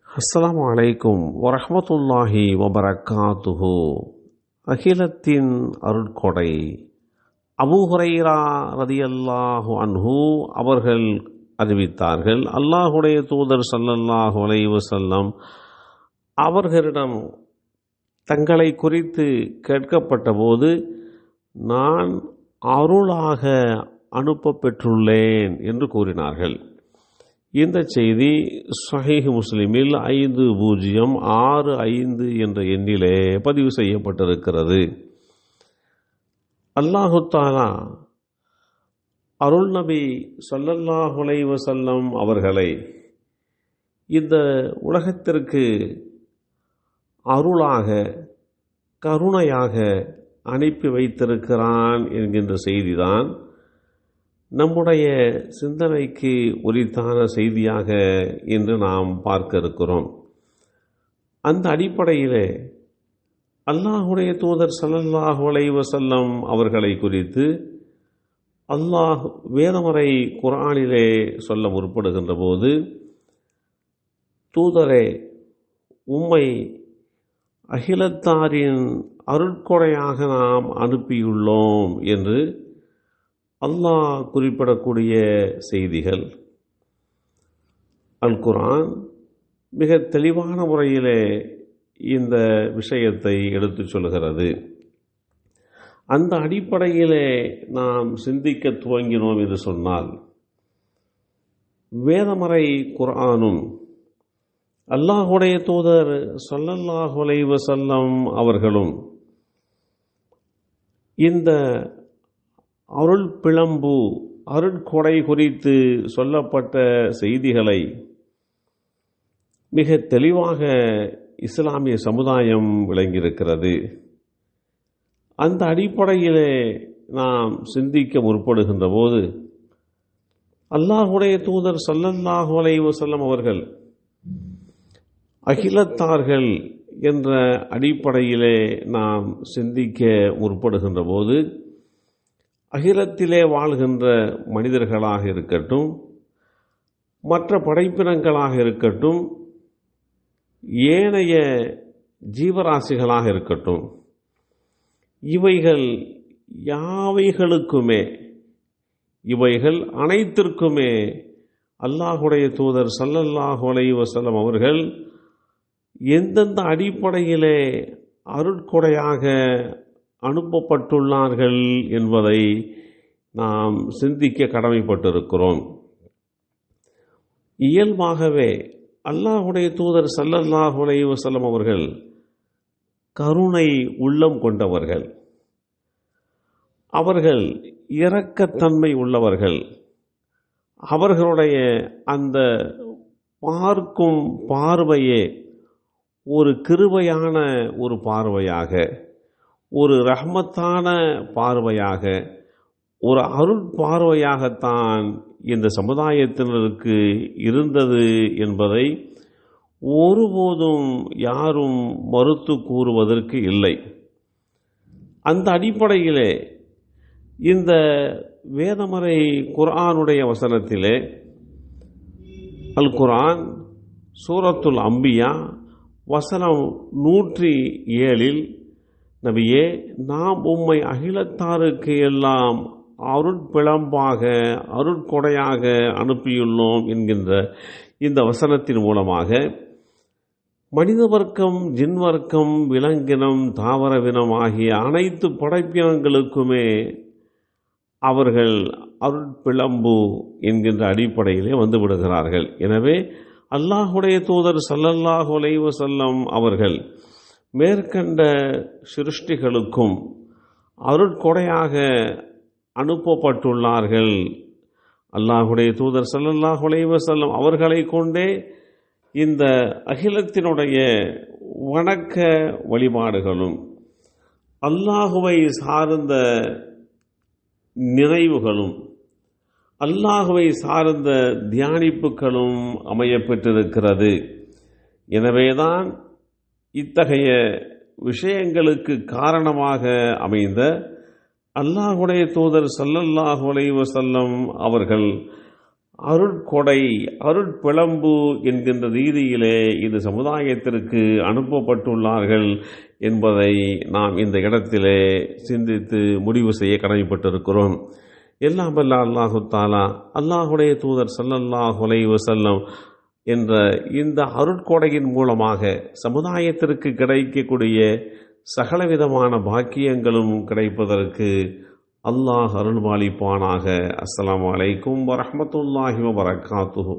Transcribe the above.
அஸ்ஸலாமு அலைக்கும் வரஹ்மத்துல்லாஹி வபரகாத்துஹு. அகிலத்தின் அருட்கொடை அபூ ஹுரைரா ரதியல்லாஹு அன்ஹு அவர்கள் அறிவித்தார்கள், அல்லாஹுடைய தூதர் ஸல்லல்லாஹு அலைஹி வஸல்லம் அவர்களிடம் தங்களை குறித்து கேட்கப்பட்ட போது, நான் அருளாக அனுப்ப பெற்றுள்ளேன் என்று கூறினார்கள். இந்த செய்தி ஸஹீஹ் முஸ்லிமில் 5065 என்ற எண்ணிலே பதிவு செய்யப்பட்டிருக்கிறது. அல்லாஹு தஆலா அருள் நபி ஸல்லல்லாஹு அலைஹி வஸல்லம் அவர்களை இந்த உலகத்திற்கு அருளாக கருணையாக அனுப்பி வைத்திருக்கிறான் என்கின்ற செய்திதான் நம்முடைய சிந்தனைக்கு உரித்தான செய்தியாக இன்று நாம் பார்க்க இருக்கிறோம். அந்த அடிப்படையிலே அல்லாஹுடைய தூதர் ஸல்லல்லாஹு அலைஹி வஸல்லம் அவர்களை குறித்து அல்லாஹ் வேதமறை குர்ஆனிலே சொல்ல முற்படுகின்ற போது, தூதரே, உம்மை அகிலத்தாரின் அருட்கொடையாக நாம் அனுப்பியுள்ளோம் என்று அல்லாஹ் குறிப்பிடக்கூடிய செய்திகள் அல் குர்ஆன் மிக தெளிவான முறையிலே இந்த விஷயத்தை எடுத்துச் சொல்கிறது. அந்த அடிப்படையிலே நாம் சிந்திக்க துவங்கினோம் என்று சொன்னால், வேதமறை குர்ஆனும் அல்லாஹுடைய தூதர் ஸல்லல்லாஹு அலைஹி வஸல்லம் அவர்களும் இந்த அருள் பிளம்பு அருட்கொடை குறித்து சொல்லப்பட்ட செய்திகளை மிக தெளிவாக இஸ்லாமிய சமுதாயம் விளங்கியிருக்கிறது. அந்த அடிப்படையிலே நாம் சிந்திக்க முற்படுகின்ற போது, அல்லாஹுடைய தூதர் ஸல்லல்லாஹு அலைஹி வஸல்லம் அவர்கள் அகிலத்தார்கள் என்ற அடிப்படையிலே நாம் சிந்திக்க முற்படுகின்ற போது, அகிலத்திலே வாழ்கின்ற மனிதர்களாக இருக்கட்டும், மற்ற படைப்பினங்களாக இருக்கட்டும், ஏனைய ஜீவராசிகளாக இருக்கட்டும், இவைகள் யாவைகளுக்குமே, இவைகள் அனைத்திற்குமே அல்லாஹுடைய தூதர் ஸல்லல்லாஹு அலைஹி வஸல்லம் அவர்கள் எந்தெந்த அடிப்படையிலே அருட்கொடையாக அனுப்பப்பட்டுள்ளார்கள் என்பதை நாம் சிந்திக்க கடமைப்பட்டிருக்கிறோம். இயல்பாகவே அல்லாஹுடைய தூதர் ஸல்லல்லாஹு அலைஹி வஸல்லம் அவர்கள் கருணை உள்ளம் கொண்டவர்கள், அவர்கள் இரக்கத்தன்மை உள்ளவர்கள். அவர்களுடைய அந்த பார்க்கும் பார்வையே ஒரு கிருபையான ஒரு பார்வையாக, ஒரு ரஹ்மத்தான பார்வையாக, ஒரு அருள் பார்வையாகத்தான் இந்த சமுதாயத்தினருக்கு இருந்தது என்பதை ஒருபோதும் யாரும் மறுத்து கூறுவதற்கு இல்லை. அந்த அடிப்படையிலே இந்த வேதமறை குர்ஆனுடைய வசனத்திலே, அல் குர்ஆன் சூரத்துல் அம்பியா வசனம் 107, நபியே, நாம் உம்மை அகிலத்தாருக்கு எல்லாம் அருட்பிளம்பாக அருட்கொடையாக அனுப்பியுள்ளோம் என்கின்ற இந்த வசனத்தின் மூலமாக மனித வர்க்கம், ஜின் வர்க்கம், விலங்கினம், தாவரவினம் ஆகிய அனைத்து படைப்பினங்களுக்குமே அவர்கள் அருட்பிளம்பு என்கின்ற அடிப்படையிலே வந்து விடுகிறார்கள். எனவே அல்லாஹுடைய தூதர் ஸல்லல்லாஹு அலைஹி வஸல்லம் அவர்கள் மேற்கண்ட சிருஷ்டிகளுக்கும் அருட்கொடையாக அனுப்பப்பட்டுள்ளார்கள். அல்லாஹுடைய தூதர் ஸல்லல்லாஹு அலைஹி வஸல்லம் அவர்களை கொண்டே இந்த அகிலத்தினுடைய வணக்க வழிபாடுகளும் அல்லாஹுவை சார்ந்த நினைவுகளும் அல்லாஹுவை சார்ந்த தியானிப்புகளும் அமையப்பெற்றிருக்கிறது. எனவேதான் இத்தகைய விஷயங்களுக்கு காரணமாக அமைந்த அல்லாஹுடைய தூதர் ஸல்லல்லாஹு அலைஹி வஸல்லம் அவர்கள் அருட்கொடை, அருட்பிளம்பு என்கின்ற ரீதியிலே இது சமுதாயத்திற்கு அனுப்பப்பட்டுள்ளார்கள் என்பதை நாம் இந்த இடத்திலே சிந்தித்து முடிவு செய்ய கடமைப்பட்டிருக்கிறோம். எல்லாம் வல்ல அல்லாஹு தாலா, அல்லாஹுடைய தூதர் ஸல்லல்லாஹு அலைஹி வஸல்லம் என்ற இந்த அருட்கொடையின் மூலமாக சமுதாயத்திற்கு கிடைக்கக்கூடிய சகலவிதமான பாக்கியங்களும் கிடைப்பதற்கு அல்லாஹ் அருள்பாலிப்பானாக. அஸ்ஸலாமு அலைக்கும் வரஹ்மத்துல்லாஹி வபரகாத்துஹு.